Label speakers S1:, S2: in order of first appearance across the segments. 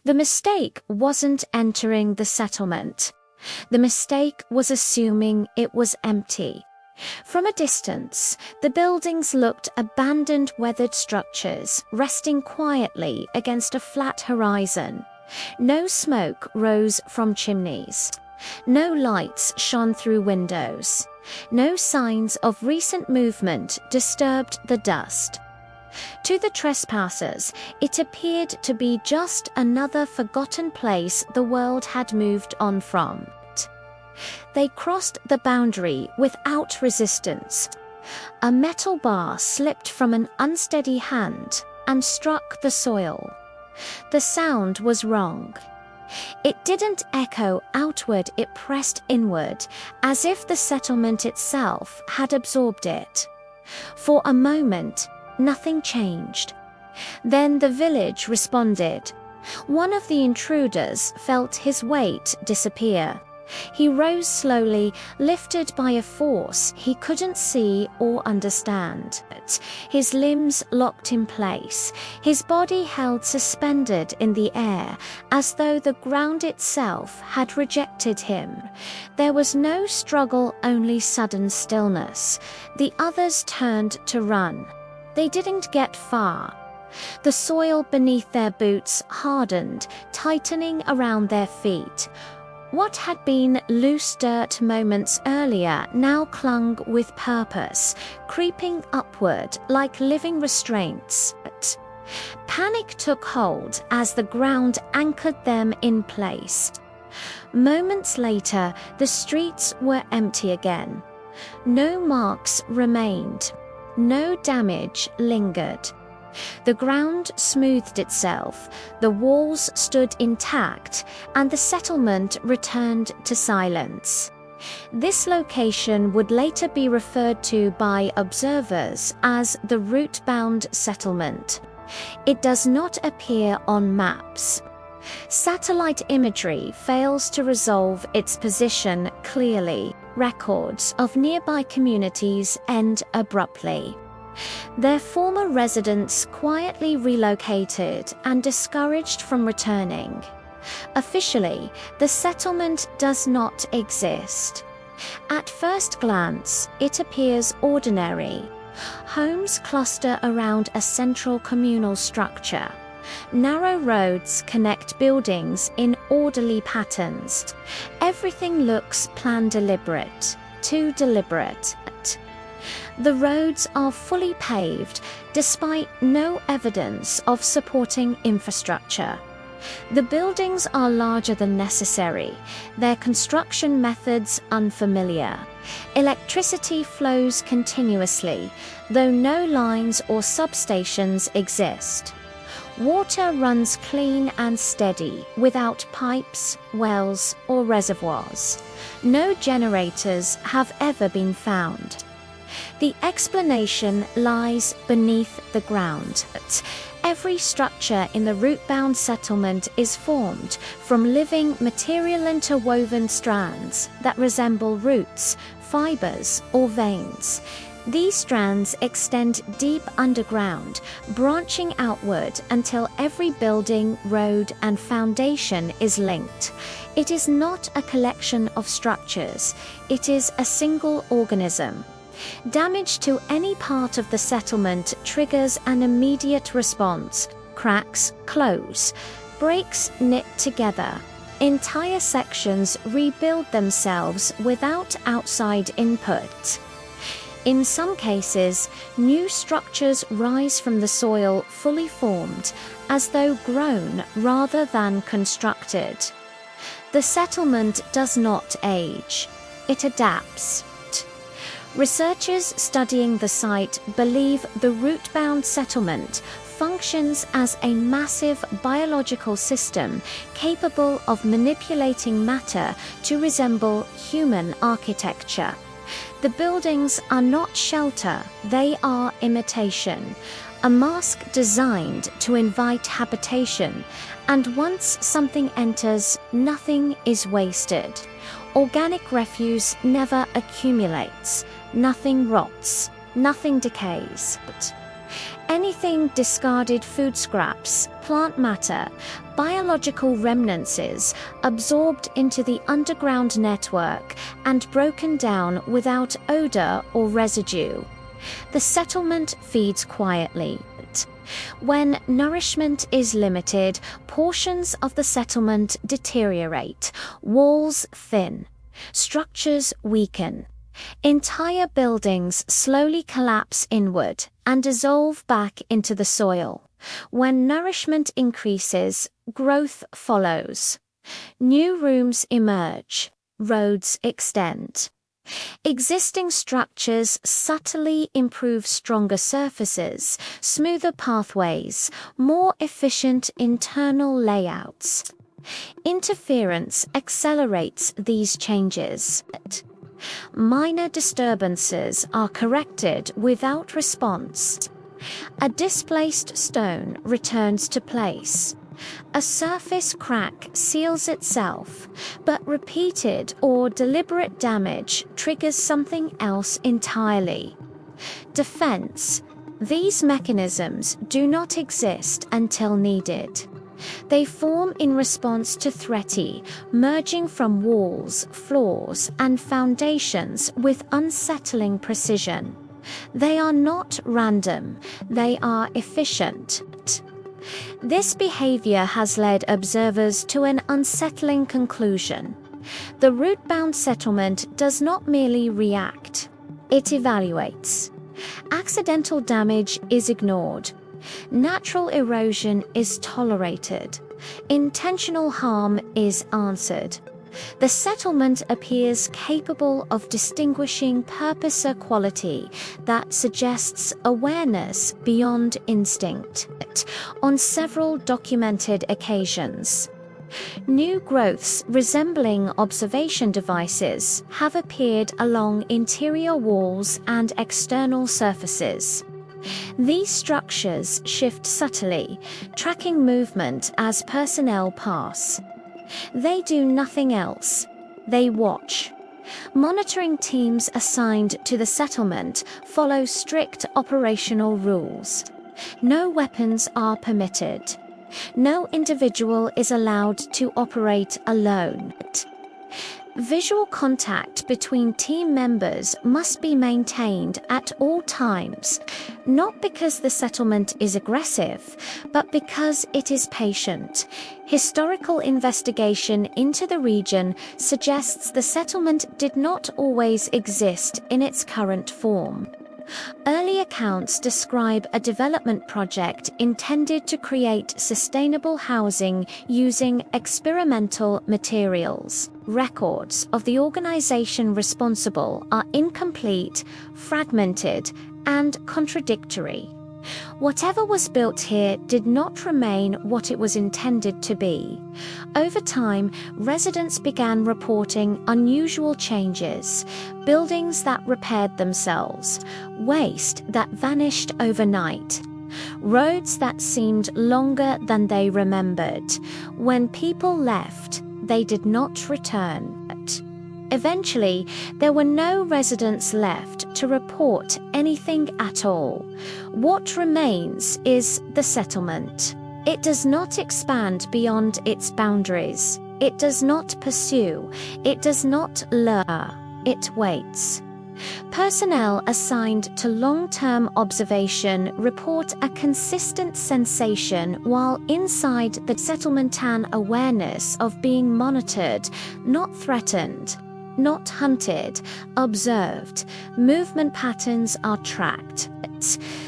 S1: The mistake wasn't entering the settlement. The mistake was assuming it was empty. From a distance, the buildings looked abandoned, weathered structures resting quietly against a flat horizon. No smoke rose from chimneys. No lights shone through windows. No signs of recent movement disturbed the dust. To the trespassers, it appeared to be just another forgotten place the world had moved on from. They crossed the boundary without resistance. A metal bar slipped from an unsteady hand and struck the soil. The sound was wrong. It didn't echo outward, it pressed inward, as if the settlement itself had absorbed it. For a moment, nothing changed. Then the village responded. One of the intruders felt his weight disappear. He rose slowly, lifted by a force he couldn't see or understand. His limbs locked in place, his body held suspended in the air, as though the ground itself had rejected him. There was no struggle, only sudden stillness. The others turned to run. They didn't get far. The soil beneath their boots hardened, tightening around their feet. What had been loose dirt moments earlier now clung with purpose, creeping upward like living restraints. Panic took hold as the ground anchored them in place. Moments later, the streets were empty again. No marks remained. No damage lingered. The ground smoothed itself, the walls stood intact, and the settlement returned to silence. This location would later be referred to by observers as the Rootbound Settlement. It does not appear on maps. Satellite imagery fails to resolve its position clearly. Records of nearby communities end abruptly. Their former residents quietly relocated and discouraged from returning. Officially, the settlement does not exist. At first glance, it appears ordinary. Homes cluster around a central communal structure. Narrow roads connect buildings in orderly patterns. Everything looks planned, deliberate, too deliberate. The roads are fully paved, despite no evidence of supporting infrastructure. The buildings are larger than necessary, their construction methods unfamiliar. Electricity flows continuously, though no lines or substations exist. Water runs clean and steady, without pipes, wells, or reservoirs. No generators have ever been found. The explanation lies beneath the ground. Every structure in the Rootbound Settlement is formed from living material interwoven strands that resemble roots, fibers, or veins. These strands extend deep underground, branching outward until every building, road, and foundation is linked. It is not a collection of structures, it is a single organism. Damage to any part of the settlement triggers an immediate response. Cracks close, breaks knit together. Entire sections rebuild themselves without outside input. In some cases, new structures rise from the soil fully formed, as though grown rather than constructed. The settlement does not age, it adapts. Researchers studying the site believe the Rootbound Settlement functions as a massive biological system capable of manipulating matter to resemble human architecture. The buildings are not shelter, they are imitation, a mask designed to invite habitation, and once something enters, nothing is wasted. Organic refuse never accumulates. Nothing rots, nothing decays. Anything discarded food scraps, plant matter, biological remnants absorbed into the underground network and broken down without odor or residue. The settlement feeds quietly. When nourishment is limited, portions of the settlement deteriorate, walls thin, structures weaken. Entire buildings slowly collapse inward and dissolve back into the soil. When nourishment increases, growth follows. New rooms emerge, roads extend. Existing structures subtly improve stronger surfaces, smoother pathways, more efficient internal layouts. Interference accelerates these changes. Minor disturbances are corrected without response. A displaced stone returns to place. A surface crack seals itself, but repeated or deliberate damage triggers something else entirely. Defense. These mechanisms do not exist until needed. They form in response to threat, merging from walls, floors, and foundations with unsettling precision. They are not random, they are efficient. This behavior has led observers to an unsettling conclusion. The Rootbound Settlement does not merely react, it evaluates. Accidental damage is ignored. Natural erosion is tolerated. Intentional harm is answered. The settlement appears capable of distinguishing purpose or quality that suggests awareness beyond instinct. On several documented occasions, new growths resembling observation devices have appeared along interior walls and external surfaces. These structures shift subtly, tracking movement as personnel pass. They do nothing else. They watch. Monitoring teams assigned to the settlement follow strict operational rules. No weapons are permitted. No individual is allowed to operate alone. Visual contact between team members must be maintained at all times, not because the settlement is aggressive, but because it is patient. Historical investigation into the region suggests the settlement did not always exist in its current form. Early accounts describe a development project intended to create sustainable housing using experimental materials. Records of the organization responsible are incomplete, fragmented, and contradictory. Whatever was built here did not remain what it was intended to be. Over time, residents began reporting unusual changes, buildings that repaired themselves, waste that vanished overnight, roads that seemed longer than they remembered. When people left, they did not return. Eventually, there were no residents left to report anything at all. What remains is the settlement. It does not expand beyond its boundaries. It does not pursue. It does not lure. It waits. Personnel assigned to long-term observation report a consistent sensation while inside the settlement an awareness of being monitored, not threatened. Not hunted, observed. Movement patterns are tracked.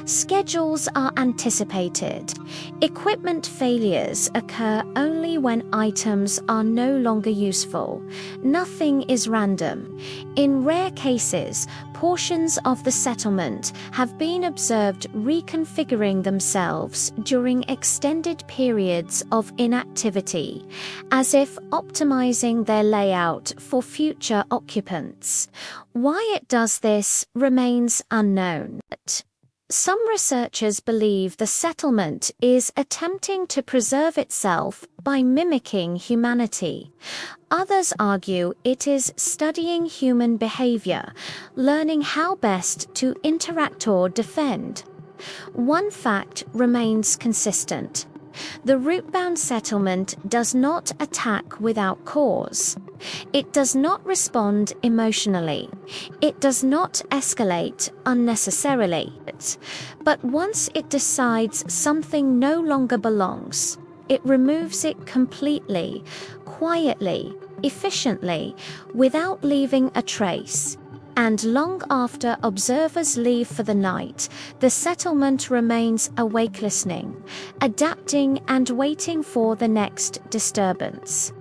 S1: Schedules are anticipated. Equipment failures occur only when items are no longer useful. Nothing is random. In rare cases, portions of the settlement have been observed reconfiguring themselves during extended periods of inactivity, as if optimizing their layout for future occupants. Why it does this remains unknown. Some researchers believe the settlement is attempting to preserve itself by mimicking humanity. Others argue it is studying human behavior, learning how best to interact or defend. One fact remains consistent. The Rootbound Settlement does not attack without cause. It does not respond emotionally. It does not escalate unnecessarily. But once it decides something no longer belongs, it removes it completely, quietly, efficiently, without leaving a trace. And long after observers leave for the night, the settlement remains awake, listening, adapting, and waiting for the next disturbance.